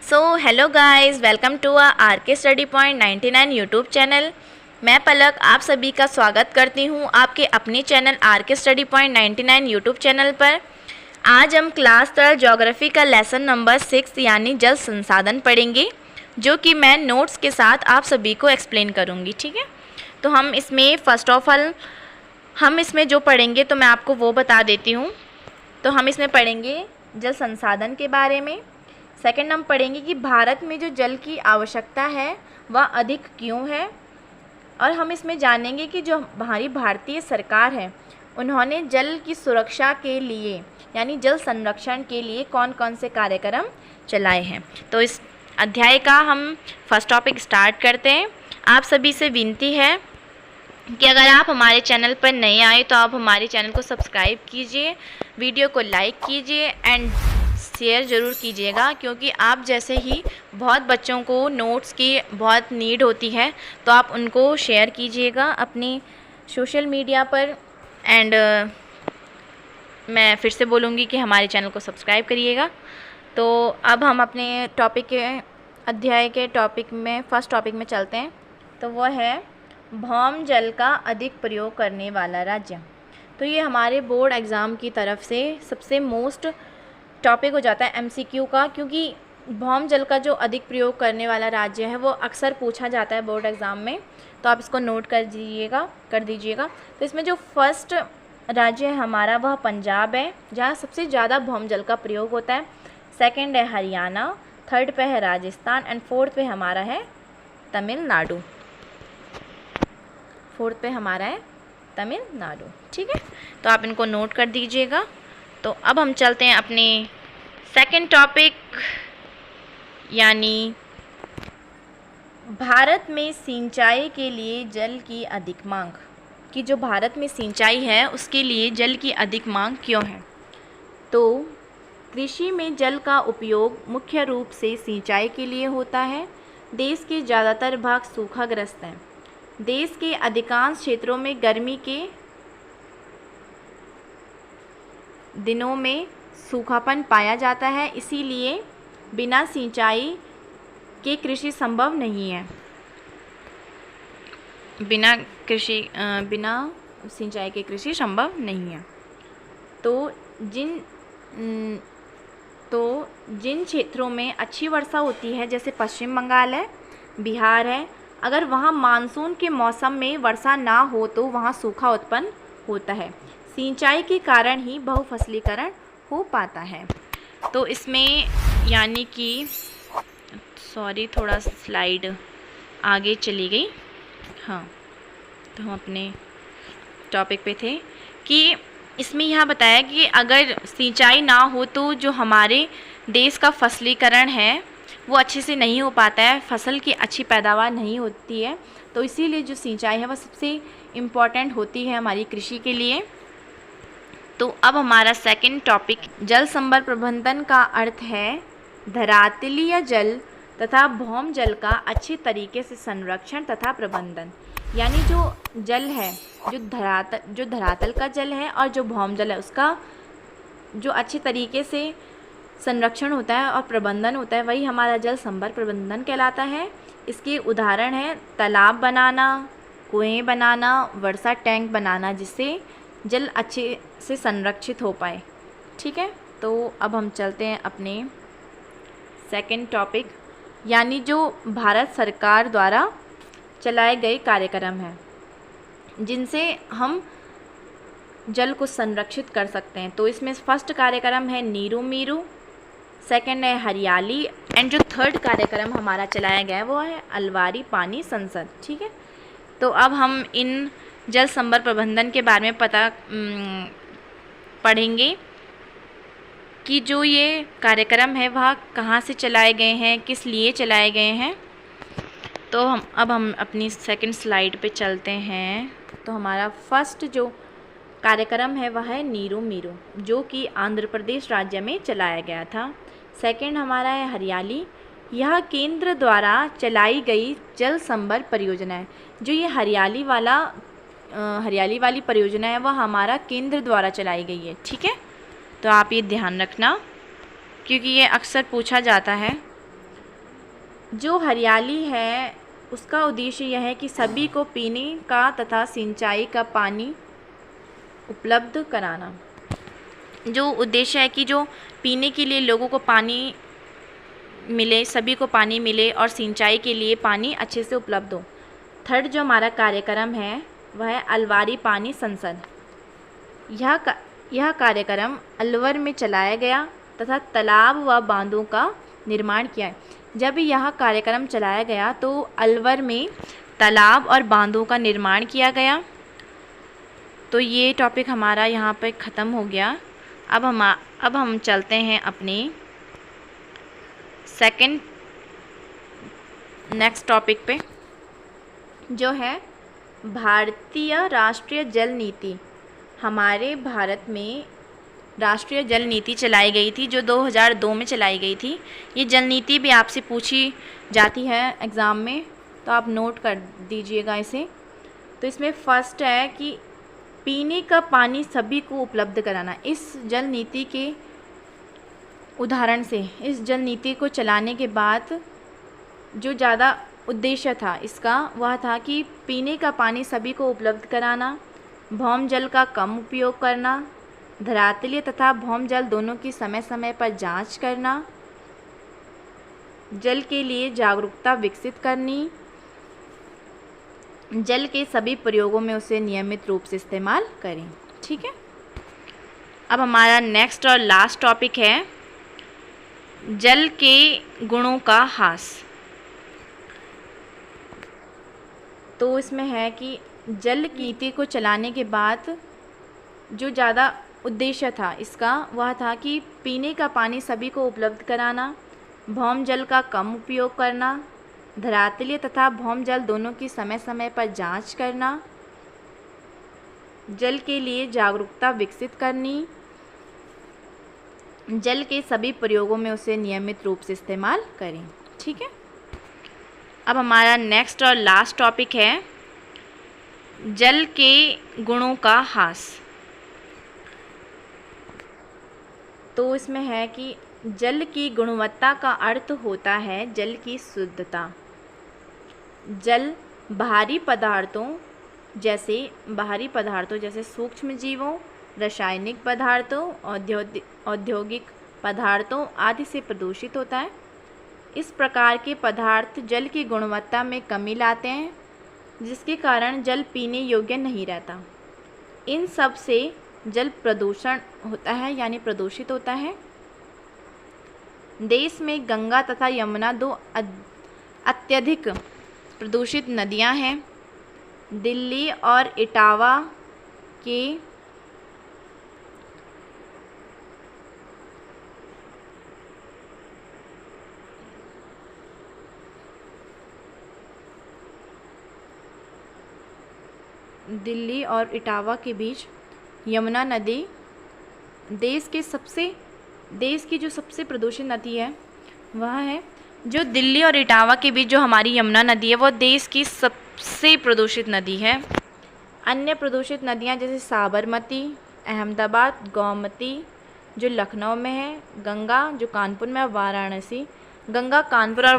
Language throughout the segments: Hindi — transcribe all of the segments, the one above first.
So hello guys, welcome to R K study point 99 YouTube channel. मैं पलक आप सभी का स्वागत करती हूं आपके अपने channel are K study point 99 YouTube channel पर। आज हम क्लास 12 ज्योग्राफी का लेसन नंबर 6 यानी जल संसाधन पढ़ेंगे, जो कि मैं नोट्स के साथ आप सभी को एक्सप्लेन करूँगी। ठीक है, तो हम इसमें फर्स्ट ऑफ ऑल हम इसमें जो पढ़ेंगे तो मैं आपको वो बता देती हूँ। तो हम इसमें पढ़ेंगे जल संसाधन के बारे में। सेकंड हम पढ़ेंगे कि भारत में जो जल की आवश्यकता है वह अधिक क्यों है, और हम इसमें जानेंगे कि जो हमारी भारतीय सरकार है उन्होंने जल की सुरक्षा के लिए यानी जल संरक्षण के लिए कौन कौन से कार्यक्रम चलाए हैं। तो इस अध्याय का हम फर्स्ट टॉपिक स्टार्ट करते हैं। आप सभी से विनती है कि अगर आप हमारे चैनल पर नए आए तो आप हमारे चैनल को सब्सक्राइब कीजिए, वीडियो को लाइक कीजिए एंड शेयर ज़रूर कीजिएगा, क्योंकि आप जैसे ही बहुत बच्चों को नोट्स की बहुत नीड होती है तो आप उनको शेयर कीजिएगा अपनी सोशल मीडिया पर। एंड मैं फिर से बोलूँगी कि हमारे चैनल को सब्सक्राइब करिएगा। तो अब हम अपने टॉपिक के अध्याय के टॉपिक में फर्स्ट टॉपिक में चलते हैं। तो वह है भौम जल का अधिक प्रयोग करने वाला राज्य। तो ये हमारे बोर्ड एग्ज़ाम की तरफ से सबसे मोस्ट टॉपिक हो जाता है एमसीक्यू का, क्योंकि भौम जल का जो अधिक प्रयोग करने वाला राज्य है वो अक्सर पूछा जाता है बोर्ड एग्ज़ाम में। तो आप इसको नोट कर दीजिएगा। तो इसमें जो फर्स्ट राज्य है हमारा वह पंजाब है, जहाँ सबसे ज़्यादा भौम जल का प्रयोग होता है। सेकंड है हरियाणा, थर्ड पे है राजस्थान एंड फोर्थ पे हमारा है तमिलनाडु। ठीक है, तो आप इनको नोट कर दीजिएगा। तो अब हम चलते हैं अपने सेकंड टॉपिक यानी भारत में सिंचाई के लिए जल की अधिक मांग। कि जो भारत में सिंचाई है उसके लिए जल की अधिक मांग क्यों है। तो कृषि में जल का उपयोग मुख्य रूप से सिंचाई के लिए होता है। देश के ज़्यादातर भाग सूखाग्रस्त हैं। देश के अधिकांश क्षेत्रों में गर्मी के दिनों में सूखापन पाया जाता है, इसीलिए बिना सिंचाई के कृषि संभव नहीं है। बिना सिंचाई के कृषि संभव नहीं है। तो जिन क्षेत्रों में अच्छी वर्षा होती है, जैसे पश्चिम बंगाल है, बिहार है, अगर वहाँ मानसून के मौसम में वर्षा ना हो तो वहाँ सूखा उत्पन्न होता है। सिंचाई के कारण ही बहुफसलीकरण हो पाता है। तो इसमें यानी कि थोड़ा स्लाइड आगे चली गई। हाँ, तो हम अपने टॉपिक पे थे कि इसमें यह बताया कि अगर सिंचाई ना हो तो जो हमारे देश का फसलीकरण है वो अच्छे से नहीं हो पाता है, फसल की अच्छी पैदावार नहीं होती है। तो इसीलिए जो सिंचाई है वह सबसे इम्पॉर्टेंट होती है हमारी कृषि के लिए। तो अब हमारा सेकंड टॉपिक जल संभर प्रबंधन का अर्थ है धरातलीय जल तथा भौम जल का अच्छे तरीके से संरक्षण तथा प्रबंधन। यानी जो जल है, जो धरातल का जल है और जो भौम जल है उसका जो अच्छे तरीके से संरक्षण होता है और प्रबंधन होता है, वही हमारा जल संभर प्रबंधन कहलाता है। इसके उदाहरण है तालाब बनाना, कुएं बनाना, वर्षा टैंक बनाना, जिससे जल अच्छे से संरक्षित हो पाए। ठीक है, तो अब हम चलते हैं अपने सेकंड टॉपिक यानी जो भारत सरकार द्वारा चलाए गए कार्यक्रम हैं जिनसे हम जल को संरक्षित कर सकते हैं। तो इसमें फर्स्ट कार्यक्रम है नीरू मीरू, सेकंड है हरियाली एंड जो थर्ड कार्यक्रम हमारा चलाया गया है वो है अलवारी पानी संसद। ठीक है, तो अब हम इन जल संभर प्रबंधन के बारे में पढ़ेंगे कि जो ये कार्यक्रम है वह कहाँ से चलाए गए हैं, किस लिए चलाए गए हैं। तो अब हम अपनी सेकंड स्लाइड पे चलते हैं। तो हमारा फर्स्ट जो कार्यक्रम है वह है नीरू मीरू, जो कि आंध्र प्रदेश राज्य में चलाया गया था। सेकंड हमारा है हरियाली, यह केंद्र द्वारा चलाई गई जल संभर परियोजना है। जो ये हरियाली वाली परियोजना है वह हमारा केंद्र द्वारा चलाई गई है। ठीक है, तो आप ये ध्यान रखना क्योंकि ये अक्सर पूछा जाता है। जो हरियाली है उसका उद्देश्य यह है कि सभी को पीने का तथा सिंचाई का पानी उपलब्ध कराना। जो उद्देश्य है कि जो पीने के लिए लोगों को पानी मिले, सभी को पानी मिले और सिंचाई के लिए पानी अच्छे से उपलब्ध हो। थर्ड जो हमारा कार्यक्रम है वह है अलवारी पानी संसद। यह कार्यक्रम अलवर में चलाया गया तथा तालाब व बांधों का निर्माण किया। जब यह कार्यक्रम चलाया गया तो अलवर में तालाब और बांधों का निर्माण किया गया। तो ये टॉपिक हमारा यहाँ पर ख़त्म हो गया। अब हम चलते हैं अपने नेक्स्ट टॉपिक पे, जो है भारतीय राष्ट्रीय जल नीति। हमारे भारत में राष्ट्रीय जल नीति चलाई गई थी जो 2002 में चलाई गई थी। ये जल नीति भी आपसे पूछी जाती है एग्ज़ाम में, तो आप नोट कर दीजिएगा इसे। तो इसमें फर्स्ट है कि पीने का पानी सभी को उपलब्ध कराना। इस जल नीति के उदाहरण से, इस जल नीति को चलाने के बाद जो ज़्यादा उद्देश्य था इसका वह था कि पीने का पानी सभी को उपलब्ध कराना, भौम जल का कम उपयोग करना, धरातलीय तथा भौम जल दोनों की समय समय पर जांच करना, जल के लिए जागरूकता विकसित करनी, जल के सभी प्रयोगों में उसे नियमित रूप से इस्तेमाल करें। ठीक है। अब हमारा नेक्स्ट और लास्ट टॉपिक है जल के गुणों का ह्रास। तो इसमें है कि जल नीति को चलाने के बाद जो ज़्यादा उद्देश्य था इसका वह था कि पीने का पानी सभी को उपलब्ध कराना, भौम जल का कम उपयोग करना, धरातलीय तथा भौम जल दोनों की समय समय पर जांच करना, जल के लिए जागरूकता विकसित करनी, जल के सभी प्रयोगों में उसे नियमित रूप से इस्तेमाल करें। ठीक है। अब हमारा नेक्स्ट और लास्ट टॉपिक है जल के गुणों का ह्रास। तो इसमें है कि जल की गुणवत्ता का अर्थ होता है जल की शुद्धता। जल बाहरी पदार्थों जैसे सूक्ष्म जीवों, रासायनिक पदार्थों, औद्योगिक पदार्थों आदि से प्रदूषित होता है। इस प्रकार के पदार्थ जल की गुणवत्ता में कमी लाते हैं, जिसके कारण जल पीने योग्य नहीं रहता। इन सब से जल प्रदूषण होता है, यानी प्रदूषित होता है। देश में गंगा तथा यमुना दो अत्यधिक प्रदूषित नदियां हैं। दिल्ली और इटावा के बीच यमुना नदी देश की जो सबसे प्रदूषित नदी है वह है। जो दिल्ली और इटावा के बीच जो हमारी यमुना नदी है वह देश की सबसे प्रदूषित नदी है। अन्य प्रदूषित नदियां जैसे साबरमती, अहमदाबाद, गोमती जो लखनऊ में है, गंगा जो कानपुर में, गंगा कानपुर और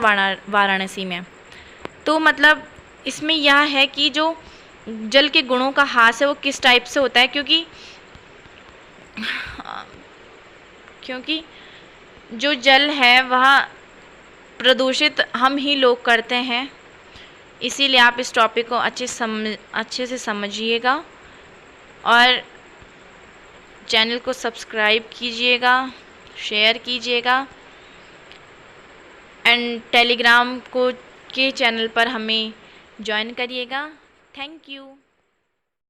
वाराणसी में। तो मतलब इसमें यह है कि जो जल के गुणों का ह्रास है वो किस टाइप से होता है, क्योंकि जो जल है वह प्रदूषित हम ही लोग करते हैं। इसीलिए आप इस टॉपिक को अच्छे से समझिएगा और चैनल को सब्सक्राइब कीजिएगा, शेयर कीजिएगा एंड टेलीग्राम के चैनल पर हमें ज्वाइन करिएगा। Thank you.